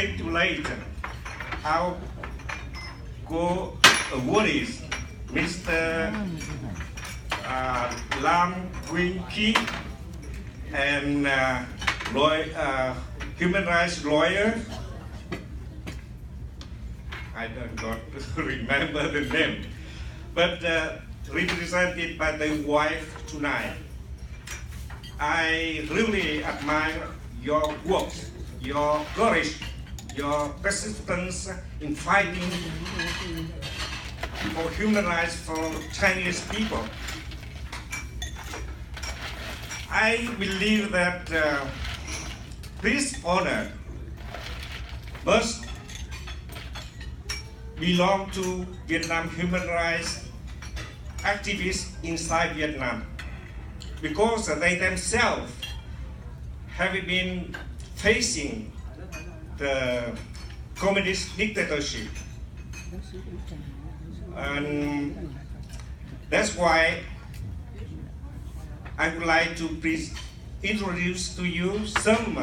congratulate our co-awardees, Mr. Lam Wing Ki and human rights lawyer. I don't remember the name, but represented by the wife tonight. I really admire your work, your courage, your persistence in fighting for human rights for Chinese people. I believe that this honor must belong to Vietnam human rights activists inside Vietnam, because they themselves have been facing the communist dictatorship. And that's why I would like to introduce to you some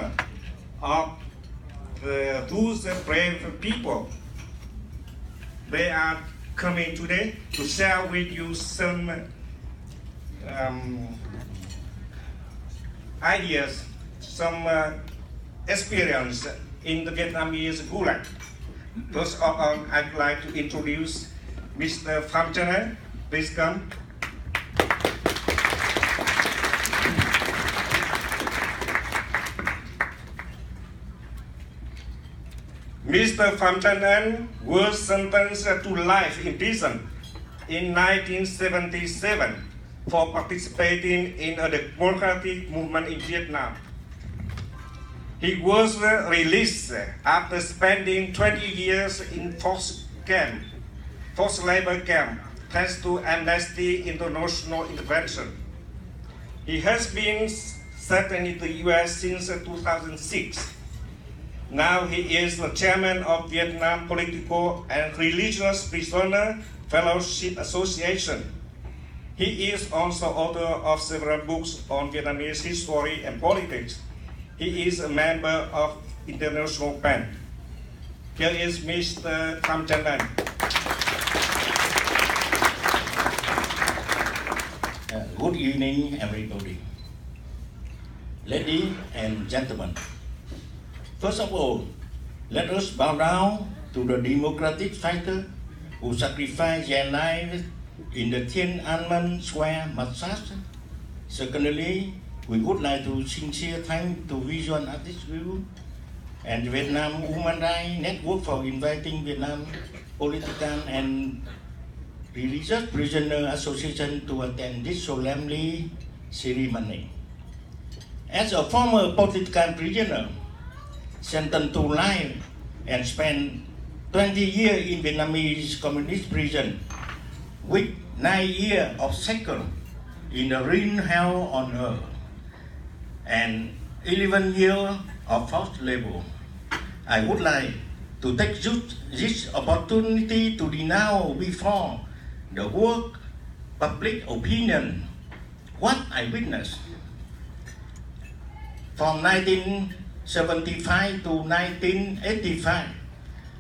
of those brave people. They are coming today to share with you some ideas, some experience in the Vietnamese Gulag. First of all, I'd like to introduce Mr. Tham. Please come. Mr. Tham was sentenced to life in prison in 1977 for participating in a democratic movement in Vietnam. He was released after spending 20 years in forced labor camp, thanks to Amnesty International intervention. He has been sentenced in the US since 2006. Now he is the chairman of Vietnam Political and Religious Prisoner Fellowship Association. He is also author of several books on Vietnamese history and politics. He is a member of International PAN. Here is Mr. Tham. Good evening, everybody. Ladies and gentlemen, first of all, let us bow down to the democratic fighter who sacrificed their lives in the Thien Square massacre. Secondly, we would like to sincere thank to Visual Artists View and Vietnam Human Rights Network for inviting Vietnam Political and Religious Prisoner Association to attend this solemn ceremony. As a former political prisoner, sentenced to life and spent 20 years in Vietnamese communist prison, with 9 years of shackle in the real hell on earth, and 11 years of forced labor, I would like to take this opportunity to denounce before the world public opinion what I witnessed. From 1975 to 1985,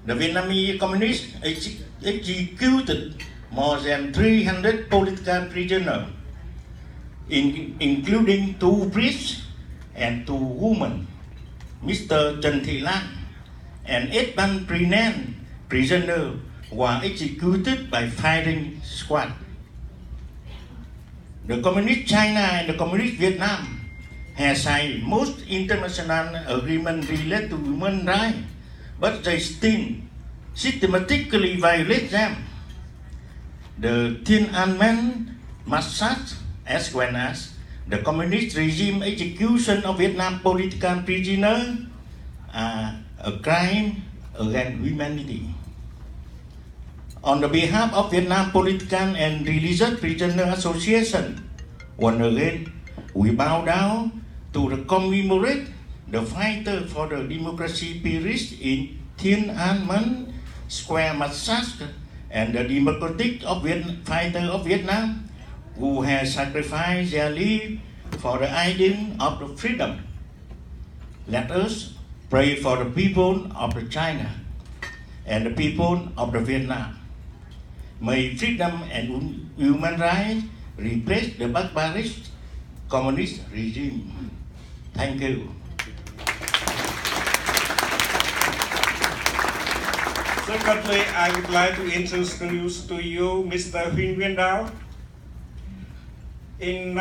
the Vietnamese communists executed more than 300 political prisoners, including 2 priests and 2 women, Mr. Trần Thị Lan and 8 Ban prisoners were executed by firing squad. The Communist China and the Communist Vietnam has signed most international agreements related to human rights, but they still systematically violate them. The Thien massacre, as well as the communist regime execution of Vietnam political prisoners, are a crime against humanity. On the behalf of Vietnam Political and Religious Prisoner Association, once again, we bow down to commemorate the fighter for the democracy perished in Thien Square massacre and the democratic fighter of Vietnam who has sacrificed their life for the ideal of the freedom. Let us pray for the people of the China and the people of the Vietnam. May freedom and human rights replace the barbaric communist regime. Thank you. Secondly, I would like to introduce to you Mr. Huyen Dao. In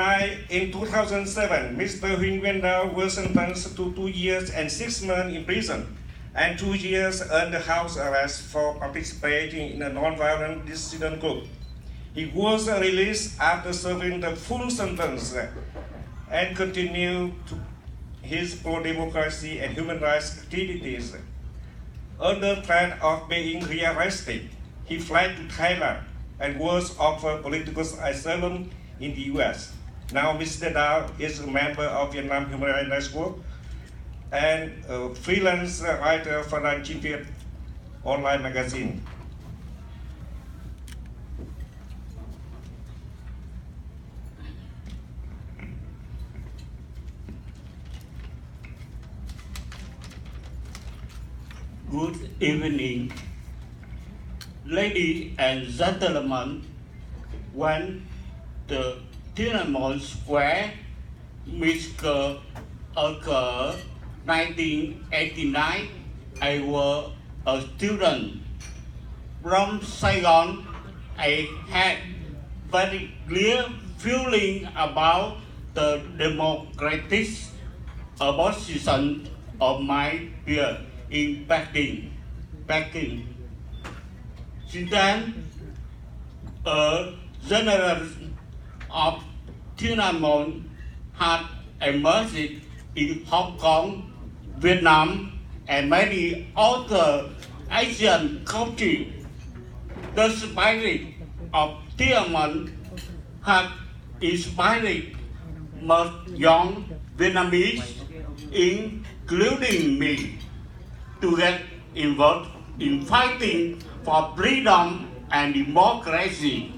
2007, Mr. Huyen Dao was sentenced to 2 years and 6 months in prison and 2 years under house arrest for participating in a non-violent dissident group. He was released after serving the full sentence and continued his pro-democracy and human rights activities. Under threat of being rearrested, he fled to Thailand and was offered political asylum in the US. Now Mr. Dao is a member of Vietnam Human Rights Network and a freelance writer for the Thien online magazine. Good evening, ladies and gentlemen. When the Tiananmen Square massacre occurred 1989, I was a student from Saigon. I had very clear feeling about the democratic opposition of my peer in Peking. Since then, a generation of Tiananmen had emerged in Hong Kong, Vietnam, and many other Asian countries. The spirit of Tiananmen had inspired most young Vietnamese, including me, to get involved in fighting for freedom and democracy.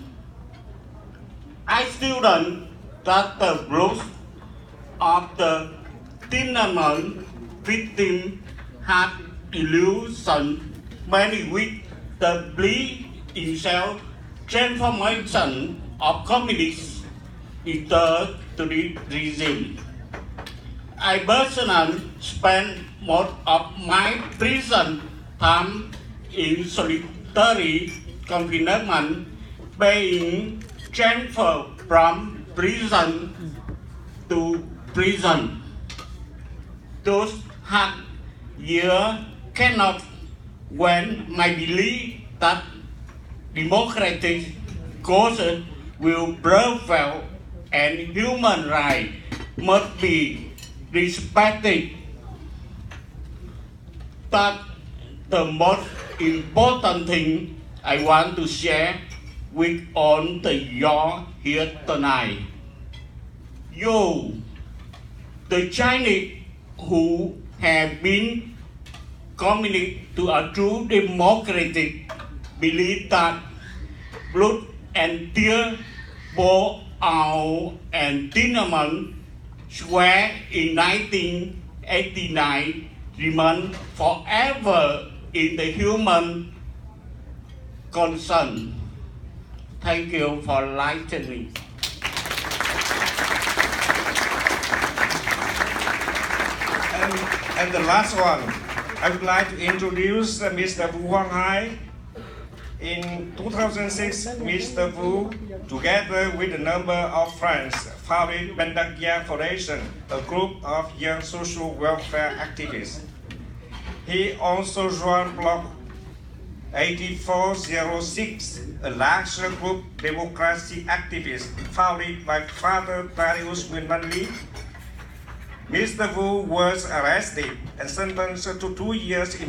I student that the blood of the Tiananmen victim had illusion many with the belief in self-transformation of communists into the regime. I personally spent most of my prison time in solitary confinement, being transferred from prison to prison. Those hard years cannot when my belief that democratic causes will prevail and human rights must be respected. But the most important thing I want to share with all the y'all here tonight. You, the Chinese who have been committed to a true democratic, believe that blood and tears poured out and Tiananmen Square in 1989 remain forever in the human concern. Thank you for listening. And the last one, I would like to introduce Mr. Vu Huang Hai. In 2006, Mr. Vu, together with a number of friends, founded Bandakya Foundation, a group of young social welfare activists. He also joined Bloc 8406, a larger group democracy activists founded by Father Darius Winmanli. Mr. Vu was arrested and sentenced to 2 years in